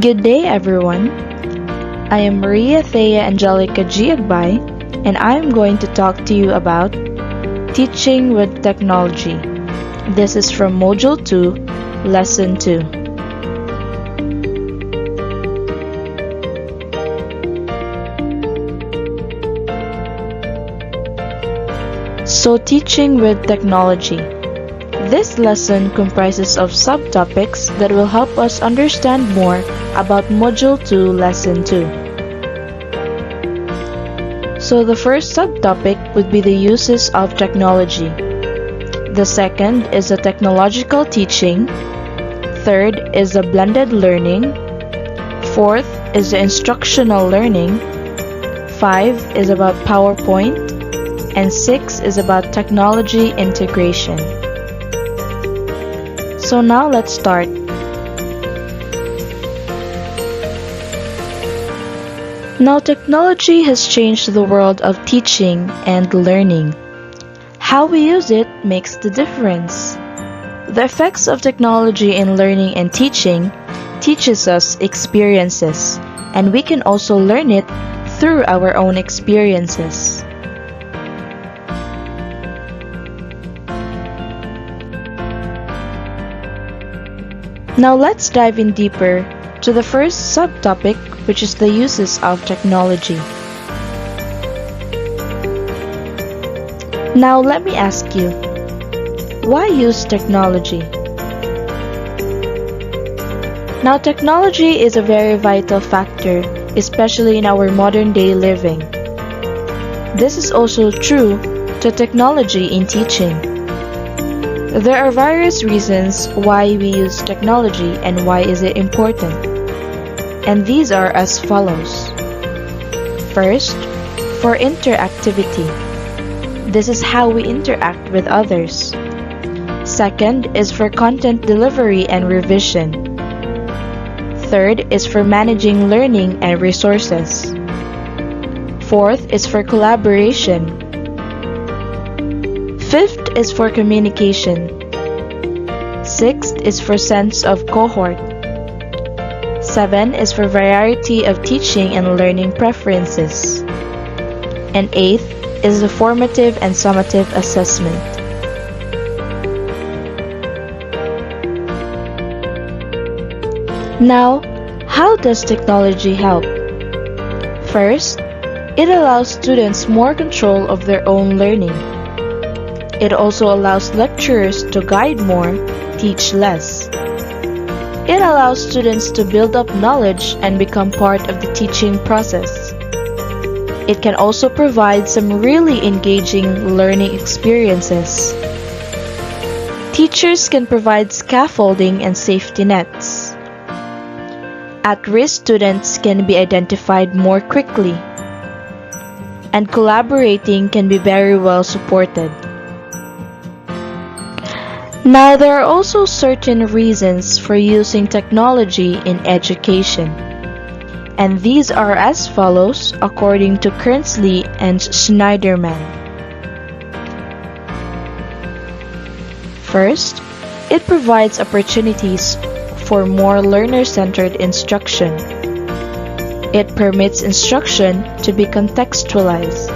Good day, everyone. I am THEA Angelica G. Agbay, and I am going to talk to you about teaching with technology. This is from Module 2, Lesson 2. So, teaching with technology. This lesson comprises of subtopics that will help us understand more about Module 2, Lesson 2. So the first subtopic would be the uses of technology. The second is the technological teaching. Third is the blended learning. Fourth is the instructional learning. 5 is about PowerPoint. And 6 is about technology integration. So now let's start. Now technology has changed the world of teaching and learning. How we use it makes the difference. The effects of technology in learning and teaching teaches us experiences, and we can also learn it through our own experiences. Now let's dive in deeper to the first subtopic, which is the uses of technology. Now let me ask you, why use technology? Now technology is a very vital factor, especially in our modern day living. This is also true to technology in teaching. There are various reasons why we use technology and why is it important. And these are as follows. First, for interactivity. This is how we interact with others. Second is for content delivery and revision. Third is for managing learning and resources. Fourth is for collaboration. Fifth is for communication. Sixth is for sense of cohort. 7 is for variety of teaching and learning preferences. And 8th is the formative and summative assessment. Now, how does technology help? First, it allows students more control of their own learning. It also allows lecturers to guide more, teach less. It allows students to build up knowledge and become part of the teaching process. It can also provide some really engaging learning experiences. Teachers can provide scaffolding and safety nets. At-risk students can be identified more quickly. And collaborating can be very well supported. Now, there are also certain reasons for using technology in education, and these are as follows according to Kernsley and Schneiderman. First, it provides opportunities for more learner-centered instruction. It permits instruction to be contextualized.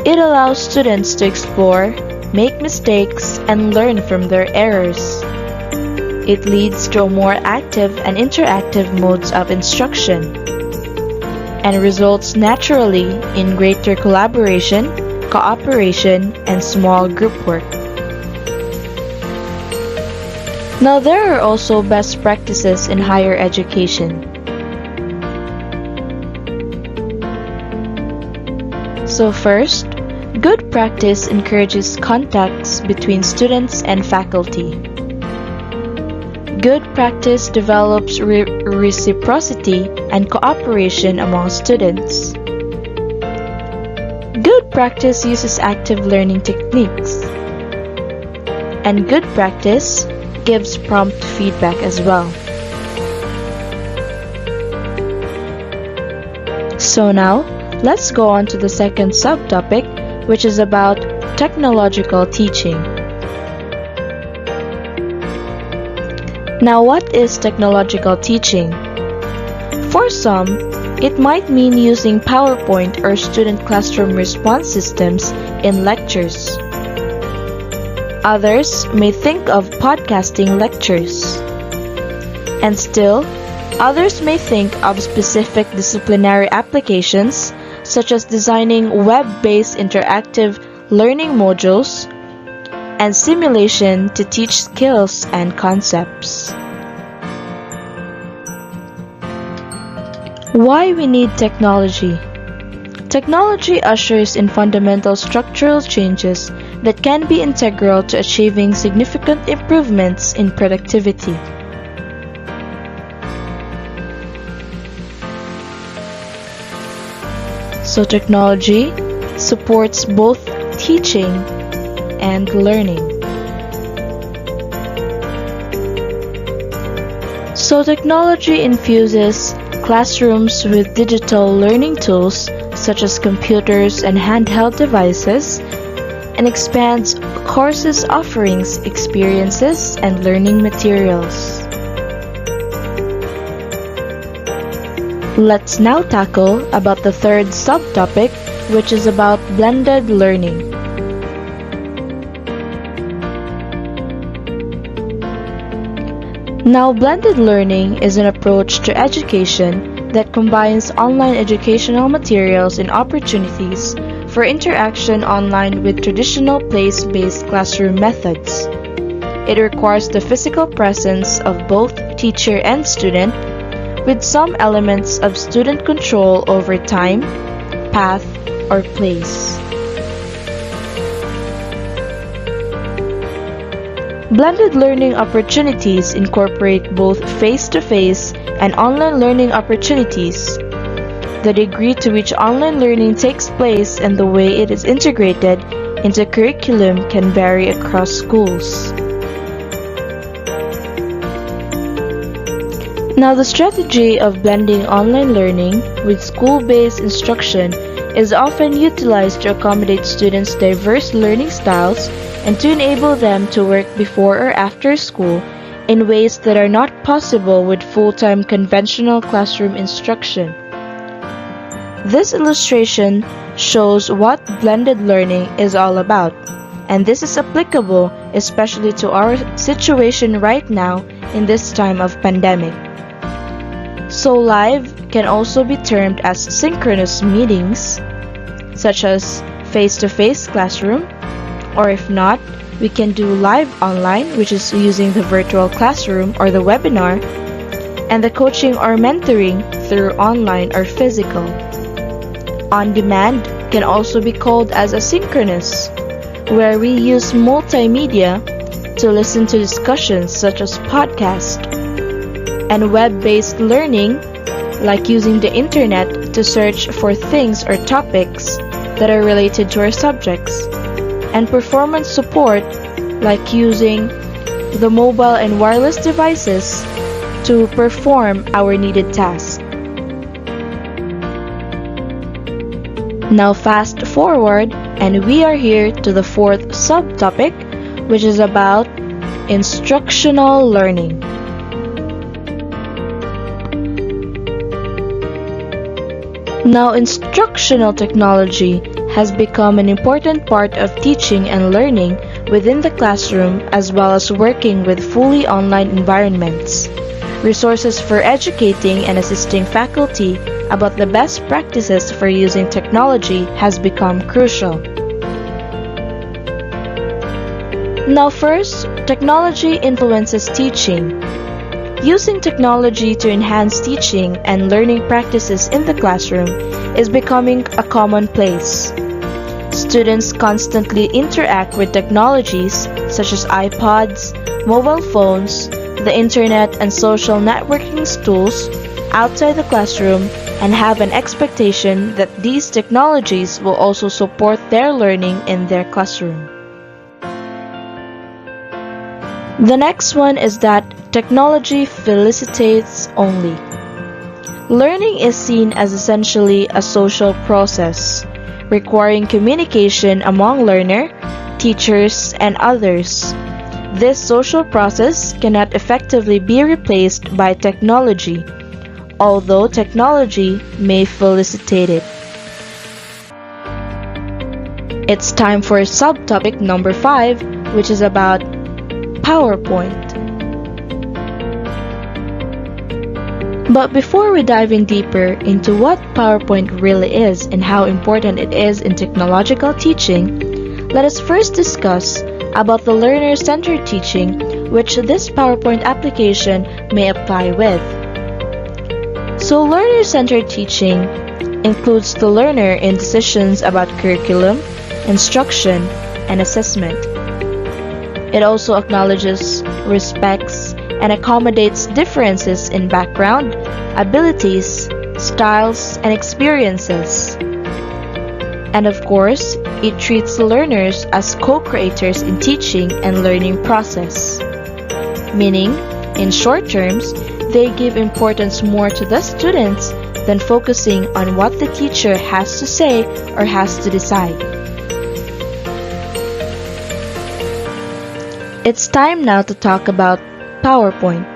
It allows students to explore, make mistakes, and learn from their errors. It leads to a more active and interactive modes of instruction and results naturally in greater collaboration, cooperation, and small group work. Now there are also best practices in higher education. So first, good practice encourages contacts between students and faculty. Good practice develops reciprocity and cooperation among students. Good practice uses active learning techniques. And good practice gives prompt feedback as well. So now, let's go on to the second subtopic, which is about technological teaching. Now, what is technological teaching? For some, it might mean using PowerPoint or student classroom response systems in lectures. Others may think of podcasting lectures. And still, others may think of specific disciplinary applications such as designing web-based interactive learning modules and simulation to teach skills and concepts. Why we need technology? Technology ushers in fundamental structural changes that can be integral to achieving significant improvements in productivity. So technology supports both teaching and learning. So technology infuses classrooms with digital learning tools such as computers and handheld devices, and expands courses offerings, experiences, and learning materials. Let's now tackle about the third subtopic, which is about blended learning. Now, blended learning is an approach to education that combines online educational materials and opportunities for interaction online with traditional place-based classroom methods. It requires the physical presence of both teacher and student, with some elements of student control over time, path, or place. Blended learning opportunities incorporate both face-to-face and online learning opportunities. The degree to which online learning takes place and the way it is integrated into curriculum can vary across schools. Now, the strategy of blending online learning with school-based instruction is often utilized to accommodate students' diverse learning styles and to enable them to work before or after school in ways that are not possible with full-time conventional classroom instruction. This illustration shows what blended learning is all about, and this is applicable especially to our situation right now in this time of pandemic. So live can also be termed as synchronous meetings, such as face-to-face classroom, or if not, we can do live online, which is using the virtual classroom or the webinar, and the coaching or mentoring through online or physical. On demand can also be called as asynchronous, where we use multimedia to listen to discussions such as podcasts, and web-based learning, like using the internet to search for things or topics that are related to our subjects, and performance support, like using the mobile and wireless devices to perform our needed tasks. Now fast forward, and we are here to the fourth subtopic, which is about instructional learning. Now, instructional technology has become an important part of teaching and learning within the classroom, as well as working with fully online environments. Resources for educating and assisting faculty about the best practices for using technology has become crucial. Now first, technology influences teaching. Using technology to enhance teaching and learning practices in the classroom is becoming a commonplace. Students constantly interact with technologies such as iPods, mobile phones, the internet, and social networking tools outside the classroom, and have an expectation that these technologies will also support their learning in their classroom. The next one is that technology facilitates only. Learning is seen as essentially a social process, requiring communication among learner, teachers, and others. This social process cannot effectively be replaced by technology, although technology may facilitate it. It's time for subtopic number 5, which is about PowerPoint. But before we dive in deeper into what PowerPoint really is and how important it is in technological teaching, let us first discuss about the learner-centered teaching which this PowerPoint application may apply with. So learner-centered teaching includes the learner in decisions about curriculum, instruction, and assessment. It also acknowledges, respects, and accommodates differences in background, abilities, styles, and experiences. And of course, it treats learners as co-creators in teaching and learning process. Meaning, in short terms, they give importance more to the students than focusing on what the teacher has to say or has to decide. It's time now to talk about PowerPoint.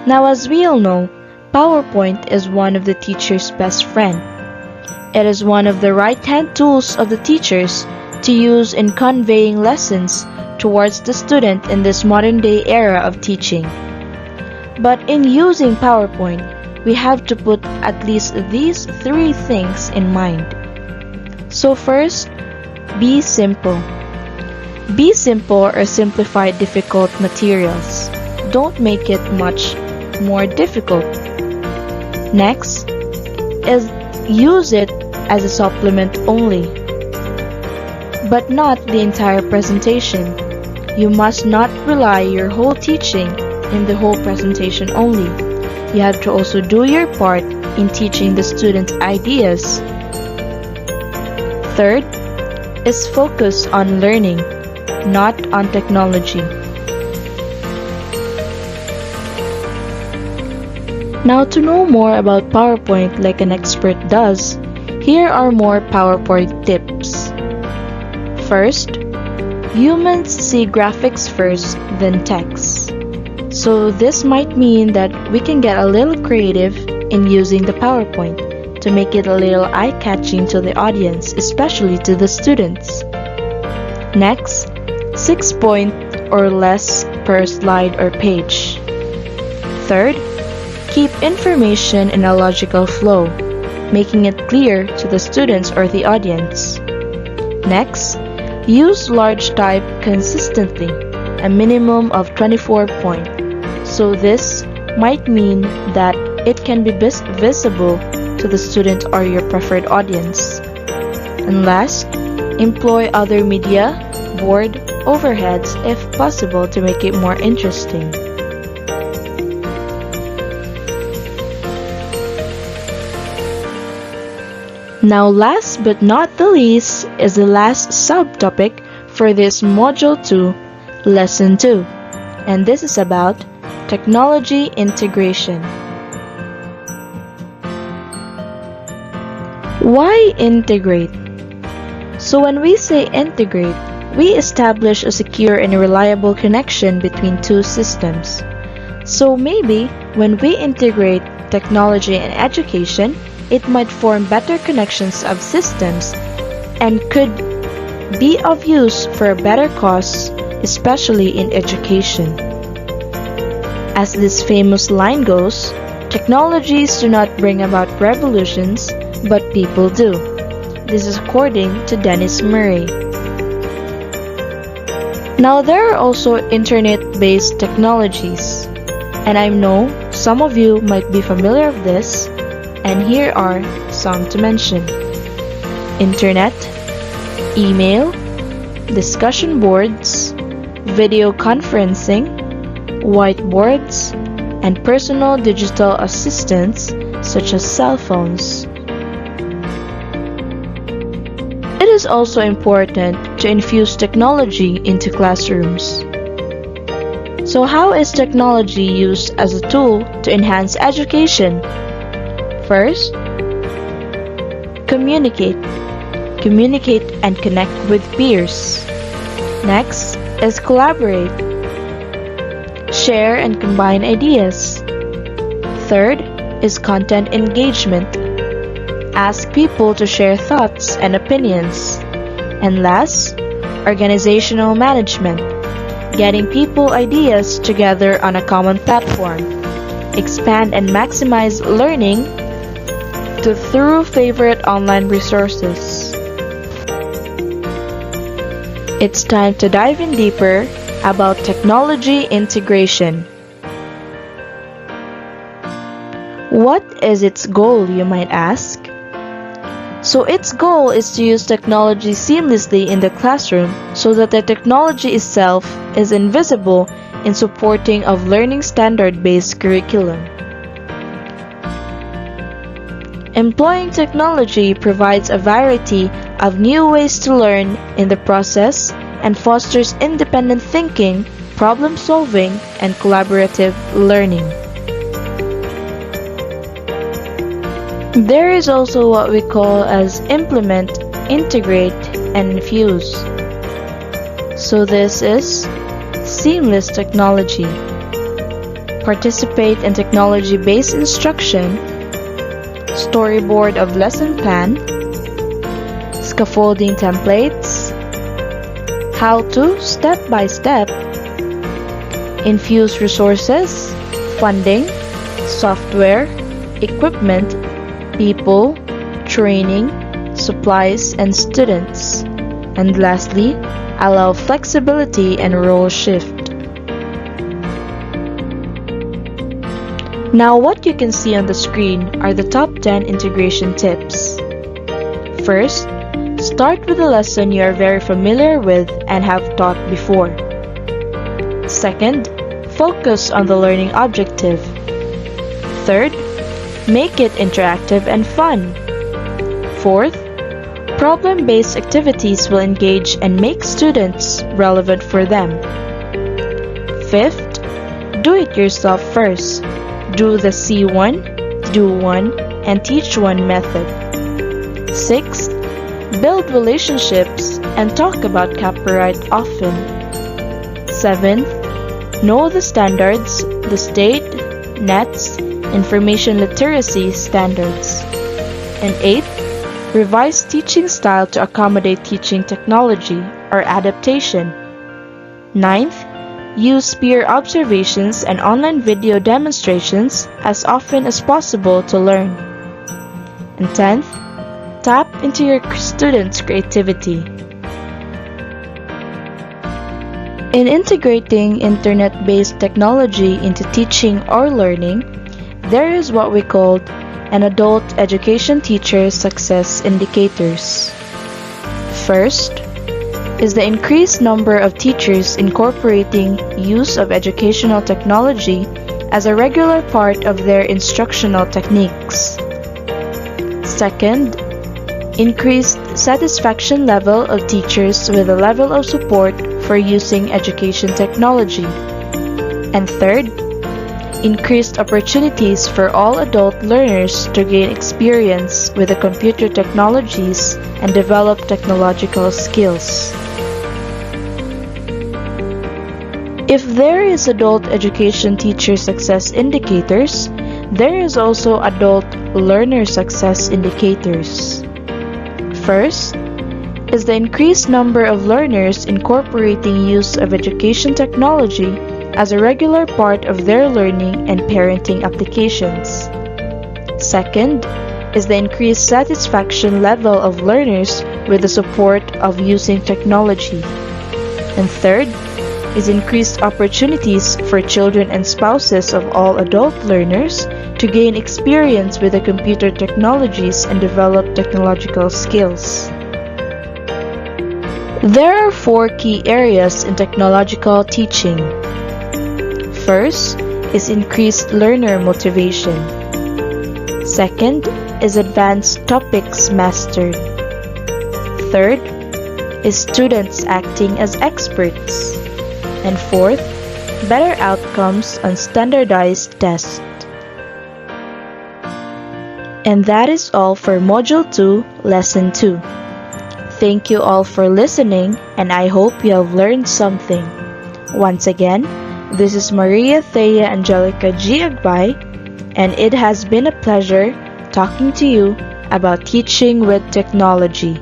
Now, as we all know, PowerPoint is one of the teacher's best friend. It is one of the right-hand tools of the teachers to use in conveying lessons towards the student in this modern-day era of teaching. But in using PowerPoint, we have to put at least these 3 things in mind. So first, be simple. Be simple or simplify difficult materials. Don't make it much more difficult. Next is use it as a supplement only, but not the entire presentation. You must not rely your whole teaching in the whole presentation only. You have to also do your part in teaching the students ideas. Third is focus on learning, not on technology. Now, to know more about PowerPoint like an expert does, here are more PowerPoint tips. First, humans see graphics first, then text. So this might mean that we can get a little creative in using the PowerPoint to make it a little eye-catching to the audience, especially to the students. Next, 6 points or less per slide or page. Third, keep information in a logical flow, making it clear to the students or the audience. Next, use large type consistently, a minimum of 24 points. So this might mean that it can be visible to the student or your preferred audience. And last, employ other media, board, overheads if possible to make it more interesting. Now, last but not the least is the last subtopic for this Module 2, Lesson 2, and this is about technology integration. Why integrate? So when we say integrate, we establish a secure and reliable connection between two systems. So maybe when we integrate technology and education, it might form better connections of systems and could be of use for a better cause, especially in education. As this famous line goes, technologies do not bring about revolutions, but people do. This is according to Dennis Murray. Now, there are also internet-based technologies, and I know some of you might be familiar with this, and here are some to mention. Internet, email, discussion boards, video conferencing, whiteboards, and personal digital assistants such as cell phones. It is also important to infuse technology into classrooms. So how is technology used as a tool to enhance education? First, communicate. Communicate and connect with peers. Next is collaborate. share and combine ideas. Third is content engagement. Ask people to share thoughts and opinions. And last, organizational management. Getting people ideas together on a common platform. Expand and maximize learning through favorite online resources. It's time to dive in deeper about technology integration. What is its goal, you might ask? So its goal is to use technology seamlessly in the classroom so that the technology itself is invisible in supporting of learning standard-based curriculum. Employing technology provides a variety of new ways to learn in the process and fosters independent thinking, problem-solving, and collaborative learning. There is also what we call as implement, integrate, and infuse. So this is seamless technology. Participate in technology-based instruction, storyboard of lesson plan, scaffolding templates, how-to step-by-step, infuse resources, funding, software, equipment, people, training, supplies, and students. And lastly, allow flexibility and role shift. Now what you can see on the screen are the top 10 integration tips. First, start with a lesson you are very familiar with and have taught before. Second, focus on the learning objective. Third, make it interactive and fun. Fourth, problem-based activities will engage and make students relevant for them. Fifth, do it yourself first. Do the see one, do one, and teach one method. Sixth, build relationships and talk about copyright often. Seventh, know the standards, the state, NETs, information literacy standards. And eighth, revise teaching style to accommodate teaching technology or adaptation. Ninth, use peer observations and online video demonstrations as often as possible to learn. And 10th, tap into your students' creativity. In integrating internet-based technology into teaching or learning, there is what we call an adult education teacher success indicators. First is the increased number of teachers incorporating use of educational technology as a regular part of their instructional techniques. Second, increased satisfaction level of teachers with a level of support for using education technology. And third, increased opportunities for all adult learners to gain experience with the computer technologies and develop technological skills. If there is adult education teacher success indicators, there is also adult learner success indicators. First is the increased number of learners incorporating use of education technology as a regular part of their learning and parenting applications. Second is the increased satisfaction level of learners with the support of using technology. And third is increased opportunities for children and spouses of all adult learners to gain experience with the computer technologies and develop technological skills. There are 4 key areas in technological teaching. First is increased learner motivation. Second is advanced topics mastered. Third is students acting as experts. And fourth, better outcomes on standardized tests. And that is all for Module 2, Lesson 2. Thank you all for listening, and I hope you have learned something. Once again, This is Maria THEA Angelica G. Agbay, and it has been a pleasure talking to you about teaching with technology.